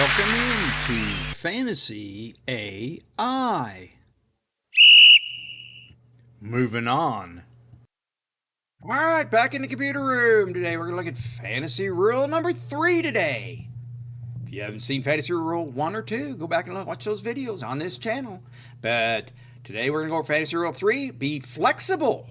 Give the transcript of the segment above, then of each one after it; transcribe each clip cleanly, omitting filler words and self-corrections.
Welcome into Fantasy AI. Moving on. Alright, back in the computer room. Today we're going to look at Fantasy Rule number 3 today. If you haven't seen Fantasy Rule 1 or 2, go back and watch those videos on this channel. But today we're going to go over Fantasy Rule 3. Be flexible.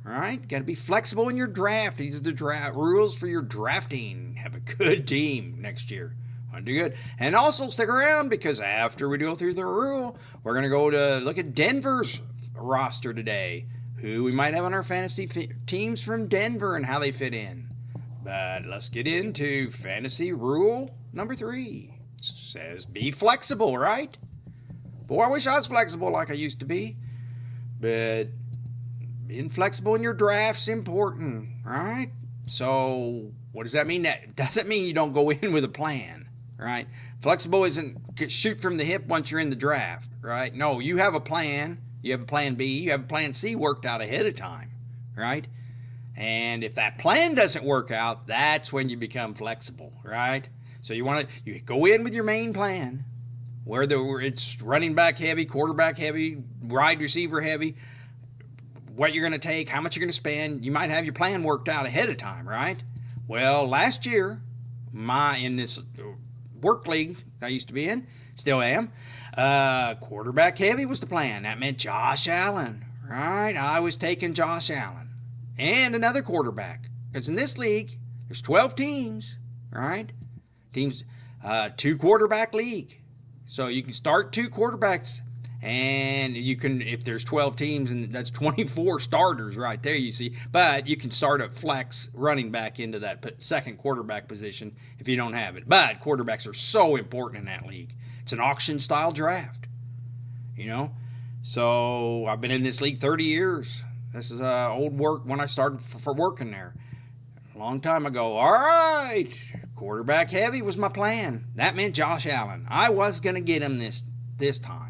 Alright, got to be flexible in your draft. These are the rules for your drafting. Have a good team next year. Want to do good. And also stick around because after we go through the rule, we're going to go to look at Denver's roster today. Who we might have on our fantasy teams from Denver and how they fit in. But let's get into Fantasy Rule number 3. It says be flexible, right? Boy, I wish I was flexible like I used to be. But being flexible in your draft's important, right? So what does that mean? That doesn't mean you don't go in with a plan. Right? Flexible isn't shoot from the hip once you're in the draft, right? No, you have a plan. You have a plan B. You have a plan C worked out ahead of time, right? And if that plan doesn't work out, that's when you become flexible, right? So you go in with your main plan, where it's running back heavy, quarterback heavy, wide receiver heavy, what you're going to take, how much you're going to spend. You might have your plan worked out ahead of time, right? Well, last year, in this work league I used to be in, still am, quarterback heavy was the plan. That meant Josh Allen, right? I was taking Josh Allen and another quarterback, because in this league there's 12 teams, right? Teams, 2-quarterback league, so you can start 2 quarterbacks, and you can, if there's 12 teams, and that's 24 starters right there, you see. But you can start a flex running back into that second quarterback position if you don't have it. But quarterbacks are so important in that league. It's an auction style draft, So I've been in this league 30 years. This is old work when I started for working there a long time ago. All right, quarterback heavy was my plan. That meant Josh Allen. I was going to get him this time.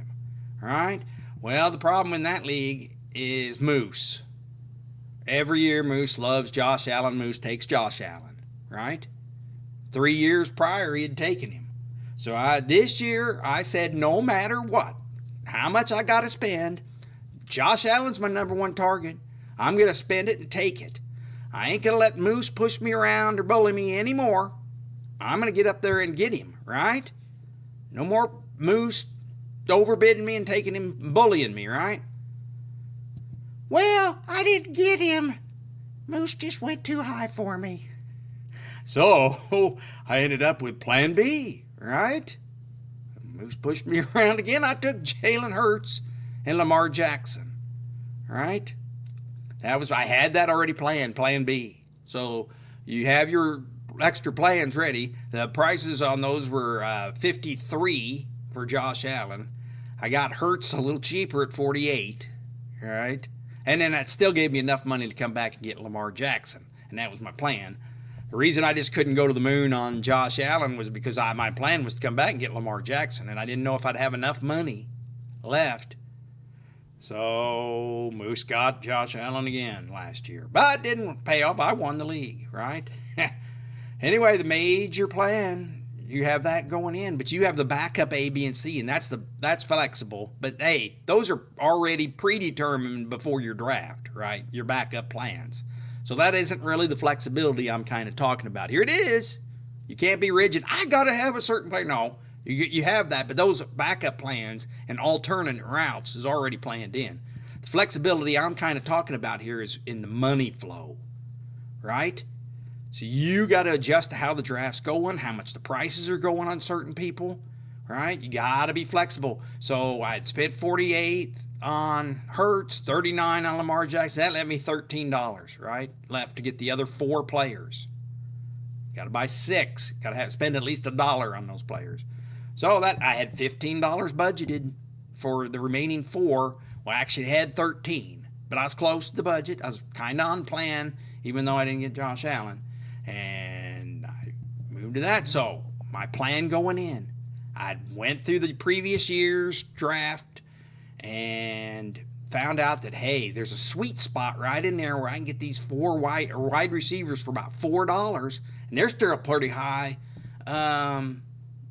All right. Well, the problem in that league is Moose. Every year, Moose loves Josh Allen. Moose takes Josh Allen, right? 3 years prior, he had taken him. So this year, I said, no matter what, how much I got to spend, Josh Allen's my number 1 target. I'm going to spend it and take it. I ain't going to let Moose push me around or bully me anymore. I'm going to get up there and get him, right? No more Moose overbidding me and taking him, bullying me, right? Well, I didn't get him. Moose just went too high for me. So I ended up with plan B, right? Moose pushed me around again. I took Jalen Hurts and Lamar Jackson, right? I had that already planned, plan B. So you have your extra plans ready. The prices on those were $53 for Josh Allen. I got Hurts a little cheaper at $48, right? And then that still gave me enough money to come back and get Lamar Jackson, and that was my plan. The reason I just couldn't go to the moon on Josh Allen was because my plan was to come back and get Lamar Jackson, and I didn't know if I'd have enough money left. So Moose got Josh Allen again last year, but it didn't pay off. I won the league, right? Anyway, the major plan, you have that going in, but you have the backup A, B, and C, and that's flexible. But hey, those are already predetermined before your draft, right? Your backup plans. So that isn't really the flexibility I'm kind of talking about. Here it is. You can't be rigid. I got to have a certain plan. No, you have that, but those backup plans and alternate routes is already planned in. The flexibility I'm kind of talking about here is in the money flow, right? So you got to adjust to how the draft's going, how much the prices are going on certain people, right? You got to be flexible. So I'd spent $48 on Hurts, $39 on Lamar Jackson. That left me $13, right? Left to get the other 4 players. Got to buy 6. Got to spend at least $1 on those players. So that I had $15 budgeted for the remaining 4. Well, I actually had 13, but I was close to the budget. I was kind of on plan, even though I didn't get Josh Allen. And I moved to that. So my plan going in, I went through the previous year's draft and found out that, hey, there's a sweet spot right in there where I can get these 4 wide receivers for about $4, and they're still pretty high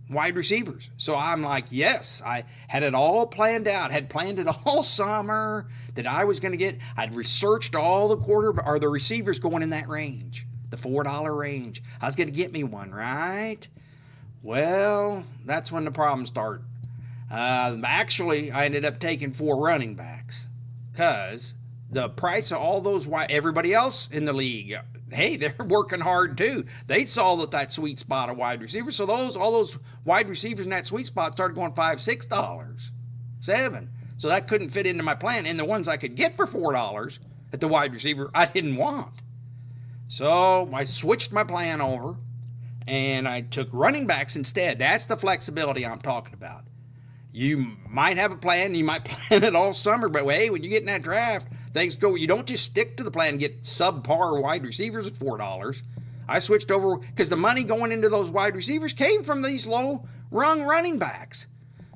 wide receivers. So I'm like, yes, I had it all planned out, had planned it all summer that I was going to get. I'd researched all the receivers going in that range, the $4 range. I was going to get me one, right? Well, that's when the problems start. Actually, I ended up taking 4 running backs because the price of all those everybody else in the league, hey, they're working hard too. They saw that sweet spot of wide receivers, so all those wide receivers in that sweet spot started going $5, $6, $7. So that couldn't fit into my plan. And the ones I could get for $4 at the wide receiver, I didn't want. So I switched my plan over, and I took running backs instead. That's the flexibility I'm talking about. You might have a plan, you might plan it all summer, but hey, when you get in that draft, things go. You don't just stick to the plan and get subpar wide receivers at $4. I switched over because the money going into those wide receivers came from these low-rung running backs.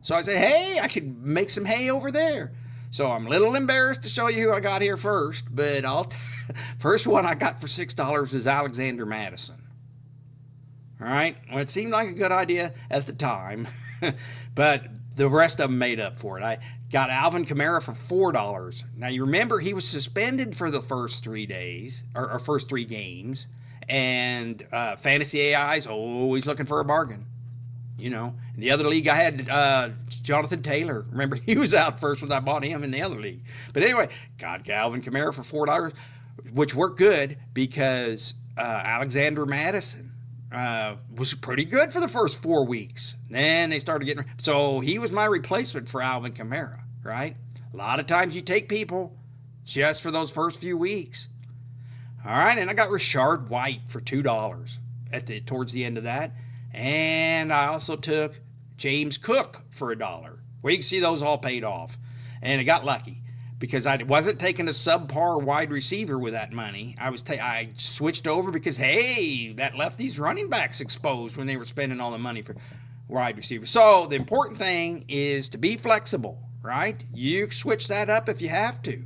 So I said, hey, I could make some hay over there. So I'm a little embarrassed to show you who I got here first, but first one I got for $6 is Alexander Mattison. All right, well, it seemed like a good idea at the time, but the rest of them made up for it. I got Alvin Kamara for $4. Now, you remember he was suspended for the first 3 days, or first 3 games, and Fantasy AI is always looking for a bargain. In the other league I had Jonathan Taylor. Remember, he was out first when I bought him in the other league. But anyway, got Alvin Kamara for $4, which worked good because Alexander Mattison was pretty good for the first 4 weeks. Then they started getting... So he was my replacement for Alvin Kamara, right? A lot of times you take people just for those first few weeks. All right, and I got Rashard White for $2 towards the end of that. And I also took James Cook for $1. Well, you can see those all paid off. And I got lucky because I wasn't taking a subpar wide receiver with that money. I switched over because, hey, that left these running backs exposed when they were spending all the money for wide receivers. So the important thing is to be flexible, right? You switch that up if you have to.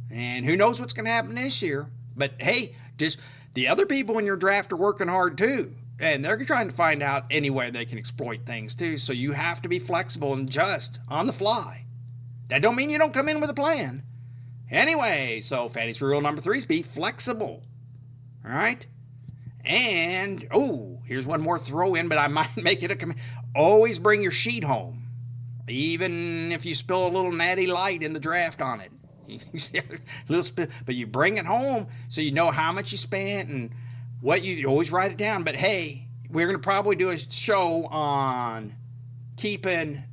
And who knows what's going to happen this year. But, hey, just the other people in your draft are working hard too. And they're trying to find out any way they can exploit things too. So you have to be flexible and adjust on the fly. That don't mean you don't come in with a plan. Anyway, so fantasy rule number 3 is be flexible. All right? And, here's one more throw in, but I might make it always bring your sheet home. Even if you spill a little natty light in the draft on it. But you bring it home so you know how much you spent and what you always write it down. But hey, we're going to probably do a show on keeping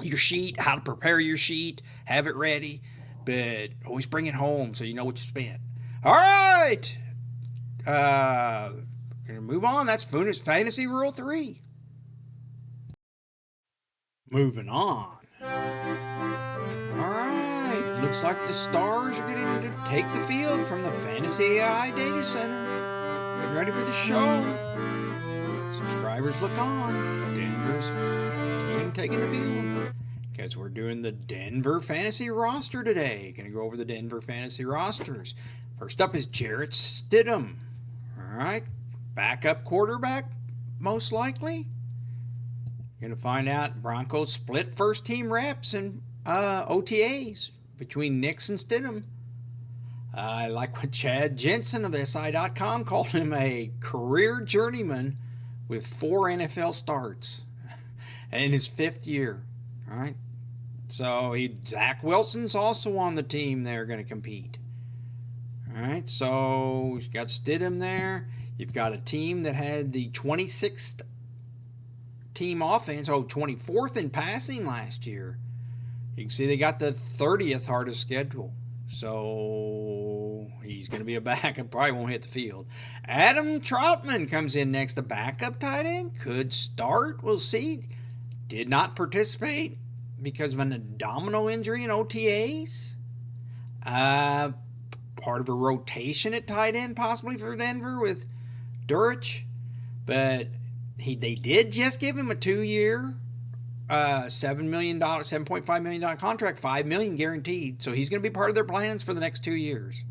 your sheet, how to prepare your sheet, have it ready, but always bring it home so you know what you spent. All right. Gonna move on. That's Fantasy Rule 3. Moving on. All right. Looks like the stars are getting to take the field from the Fantasy AI Data Center. Getting ready for the show. Subscribers look on. Denver's team taking the field. Because we're doing the Denver Fantasy roster today. Going to go over the Denver Fantasy rosters. First up is Jarrett Stidham. All right. Backup quarterback, most likely. Going to find out Broncos split first team reps and OTAs between Nix and Stidham. I like what Chad Jensen of SI.com called him, a career journeyman with 4 NFL starts in his 5th year. All right. So Zach Wilson's also on the team they're going to compete. All right. So you've got Stidham there. You've got a team that had the 26th team offense, 24th in passing last year. You can see they got the 30th hardest schedule. So he's going to be a backup. Probably won't hit the field. Adam Troutman comes in next. The backup tight end. Could start. We'll see. Did not participate because of an abdominal injury in OTAs. Part of a rotation at tight end possibly for Denver with Durich. But they did just give him a 2-year, $7.5 million contract, $5 million guaranteed. So he's going to be part of their plans for the next 2 years.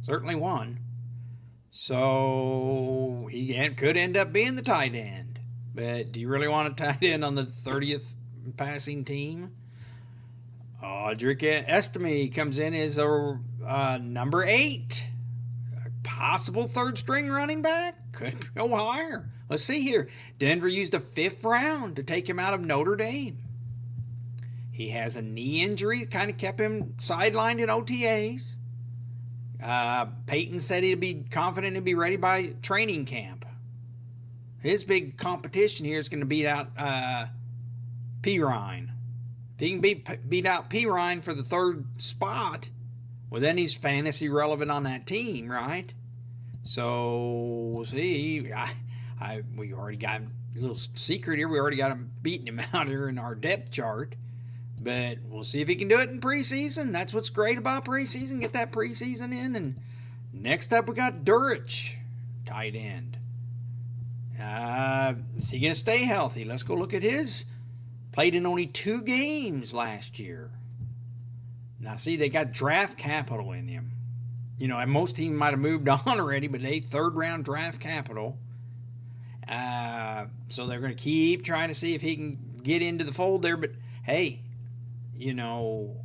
Certainly one. So he could end up being the tight end. But do you really want a tight end on the 30th passing team? Audric Estime comes in as a number 8. Possible third string running back. Could go higher. Let's see here. Denver used a 5th round to take him out of Notre Dame. He has a knee injury that kind of kept him sidelined in OTAs. Peyton said he'd be confident he'd be ready by training camp. His big competition here is going to beat out Perine. If he can beat out Perine for the 3rd spot, well, then he's fantasy relevant on that team, right? So we'll see. We already got a little secret here. We already got him beating him out here in our depth chart. But we'll see if he can do it in preseason. That's what's great about preseason. Get that preseason in. And next up, we got Durich, tight end. Is he going to stay healthy? Let's go look at his. Played in only 2 games last year. Now, see, they got draft capital in him. You know, and most teams might have moved on already, but they 3rd round draft capital. So they're going to keep trying to see if he can get into the fold there. But, hey, you know,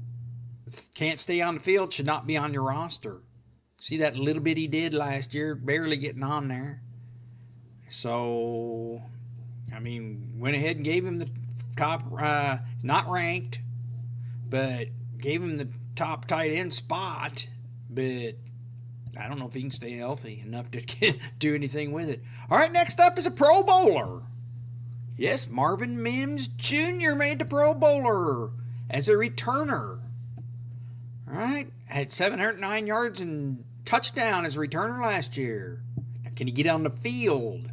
can't stay on the field, should not be on your roster. See that little bit he did last year, barely getting on there. So, I mean, went ahead and gave him the top, not ranked, but gave him the top tight end spot. But I don't know if he can stay healthy enough to do anything with it. All right, next up is a Pro Bowler. Yes, Marvin Mims Jr. made the Pro Bowler as a returner. All right, had 709 yards and touchdown as a returner last year. Now, can he get on the field?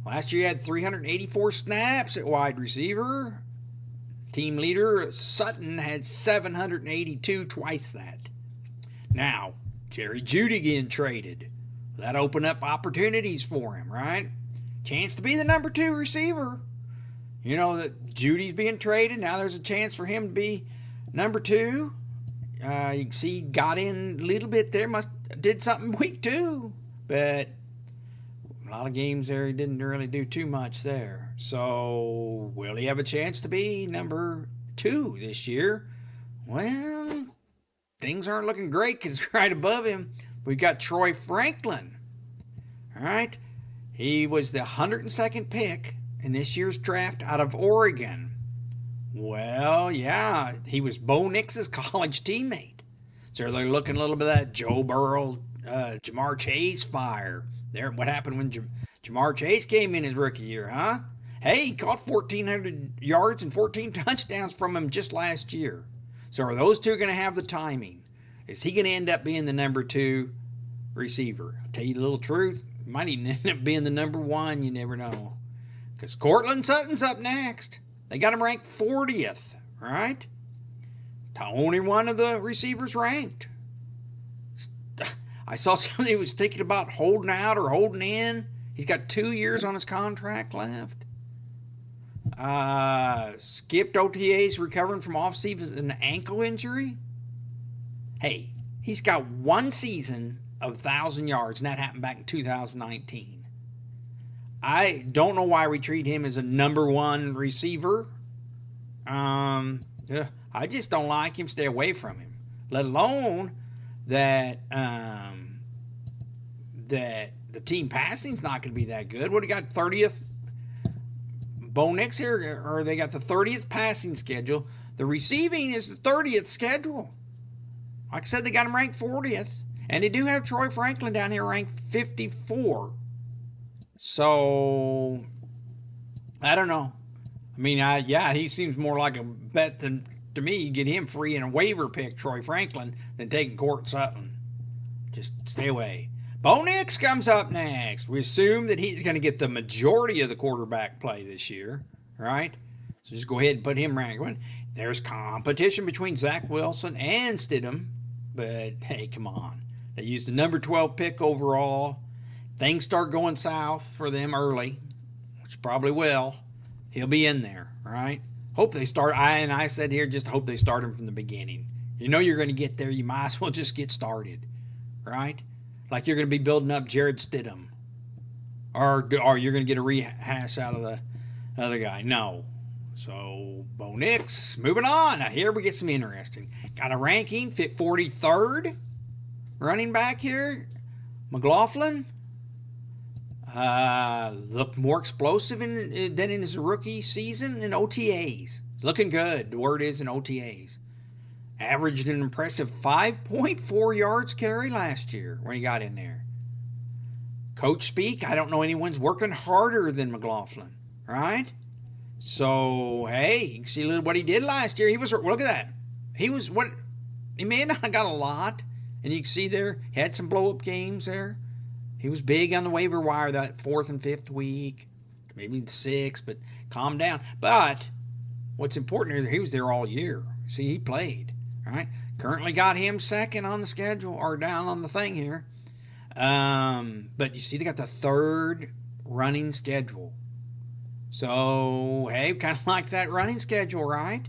Last year he had 384 snaps at wide receiver. Team leader Sutton had 782, twice that. Now, Jerry Jeudy getting traded. That opened up opportunities for him, right? Chance to be the number 2 receiver. You know that Judy's being traded. Now there's a chance for him to be number 2. You can see he got in a little bit there. Did something week 2. But a lot of games there he didn't really do too much there. So will he have a chance to be number 2 this year? Well, things aren't looking great because right above him we've got Troy Franklin. All right. He was the 102nd pick in this year's draft out of Oregon. Well, yeah, he was Bo Nix's college teammate. So they're looking a little bit of that Joe Burrow, Jamar Chase fire. There, what happened when Jamar Chase came in his rookie year, huh? Hey, he caught 1,400 yards and 14 touchdowns from him just last year. So are those two going to have the timing? Is he going to end up being the number 2 receiver? I'll tell you the little truth. He might even end up being the number 1. You never know. Because Cortland Sutton's up next. They got him ranked 40th, right? The only one of the receivers ranked. I saw somebody was thinking about holding out or holding in. He's got 2 years on his contract left. Skipped OTAs recovering from off-season ankle injury. Hey, he's got 1 season of 1,000 yards, and that happened back in 2019. I don't know why we treat him as a number 1 receiver. I just don't like him. Stay away from him. Let alone that that the team passing's not going to be that good. What do you got? 30th. Bo Nix here, or they got the 30th passing schedule. The receiving is the 30th schedule. Like I said, they got him ranked 40th. And they do have Troy Franklin down here ranked 54. So, I don't know. I mean, he seems more like a bet than to me. Get him free in a waiver pick, Troy Franklin, than taking Court Sutton. Just stay away. Bo Nix comes up next. We assume that he's going to get the majority of the quarterback play this year, right? So just go ahead and put him ranked 1. There's competition between Zach Wilson and Stidham, but hey, come on. They used the number 12 pick overall. Things start going south for them early, which probably will. He'll be in there, right? Hope they start. I said here, just hope they start him from the beginning. You know you're going to get there. You might as well just get started, right? Like you're going to be building up Jared Stidham. Or you're going to get a rehash out of other guy. No. So, Bo Nix, moving on. Now, here we get some interesting. Got a ranking, fit 43rd running back here. McLaughlin. Looked more explosive than in his rookie season in OTAs. It's looking good. The word is in OTAs. Averaged an impressive 5.4 yards carry last year when he got in there. Coach speak, I don't know anyone's working harder than McLaughlin, right? So, hey, you can see a little what he did last year. Look at that. He may not have got a lot, and you can see there, he had some blow-up games there. He was big on the waiver wire that 4th and 5th week, maybe the 6th, but calm down. But what's important is he was there all year. See, he played, right? Currently got him second on the schedule, or down on the thing here. But you see they got the 3rd running schedule. So, hey, kind of like that running schedule, right?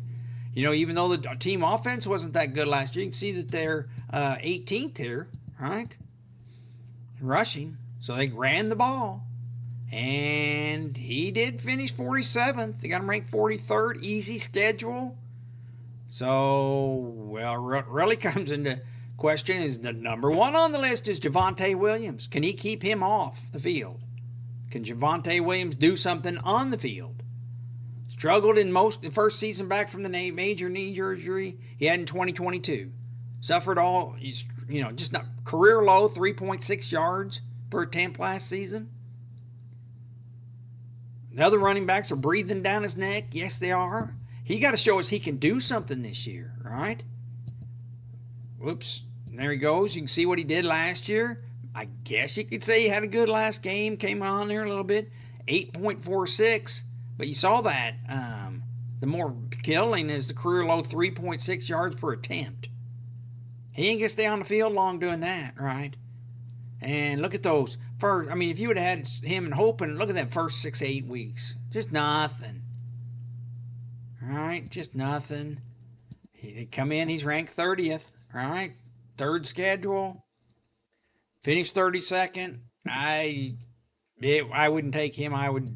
You know, even though the team offense wasn't that good last year, you can see that they're 18th here, right? Rushing. So they ran the ball. And he did finish 47th. They got him ranked 43rd. Easy schedule. So, well, really comes into question is the number 1 on the list is Javonte Williams. Can he keep him off the field? Can Javonte Williams do something on the field? Struggled in the first season back from the major knee injury he had in 2022. Suffered just not career low 3.6 yards per attempt last season. The other running backs are breathing down his neck. Yes, they are. He got to show us he can do something this year, right? Whoops. There he goes. You can see what he did last year. I guess you could say he had a good last game. Came on there a little bit. 8.46. But you saw that. The more killing is the career low 3.6 yards per attempt. He ain't going to stay on the field long doing that, right? And look at those. If you would have had him and hoping, look at that first 6 8 weeks. Just nothing. All right? Just nothing. He come in, he's ranked 30th, right? 3rd schedule. Finished 32nd. I wouldn't take him. I would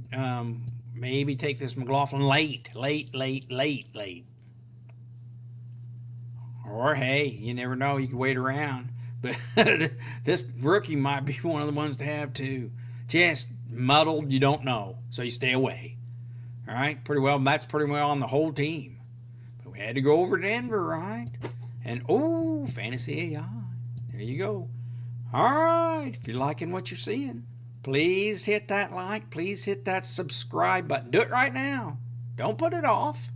maybe take this McLaughlin late. Or, hey, you never know. You could wait around. But this rookie might be one of the ones to have, too. Just muddled, you don't know. So you stay away. All right? That's pretty well on the whole team. But we had to go over to Denver, right? And, Fantasy AI. There you go. All right. If you're liking what you're seeing, please hit that like. Please hit that subscribe button. Do it right now. Don't put it off.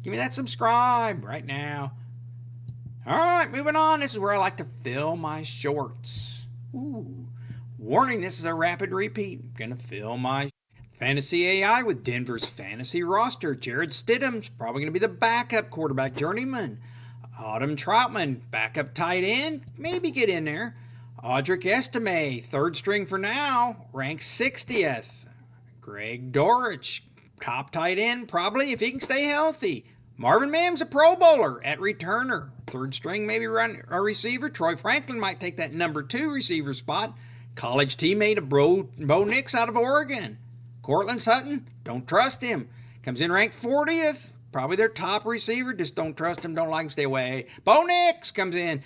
Give me that subscribe right now. All right, moving on. This is where I like to fill my shorts. Warning, this is a rapid repeat. I'm going to fill my Fantasy AI with Denver's fantasy roster. Jared Stidham's probably going to be the backup quarterback journeyman. Autumn Troutman, backup tight end, maybe get in there. Audric Estime, 3rd string for now, ranked 60th. Greg Dortch, top tight end, probably if he can stay healthy. Marvin Mims, a Pro Bowler at returner. 3rd string, maybe run a receiver. Troy Franklin might take that number 2 receiver spot. College teammate of Bo Nix out of Oregon. Cortland Sutton, don't trust him. Comes in ranked 40th. Probably their top receiver. Just don't trust him. Don't like him. Stay away. Bo Nix comes in.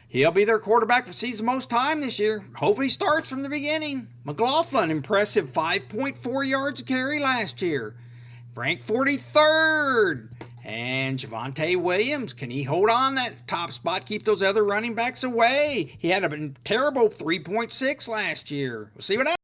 He'll be their quarterback for season most time this year. Hopefully he starts from the beginning. McLaughlin, impressive 5.4 yards a carry last year. Ranked 43rd. And Javonte Williams, can he hold on that top spot, keep those other running backs away? He had a terrible 3.6 last year. We'll see what happens.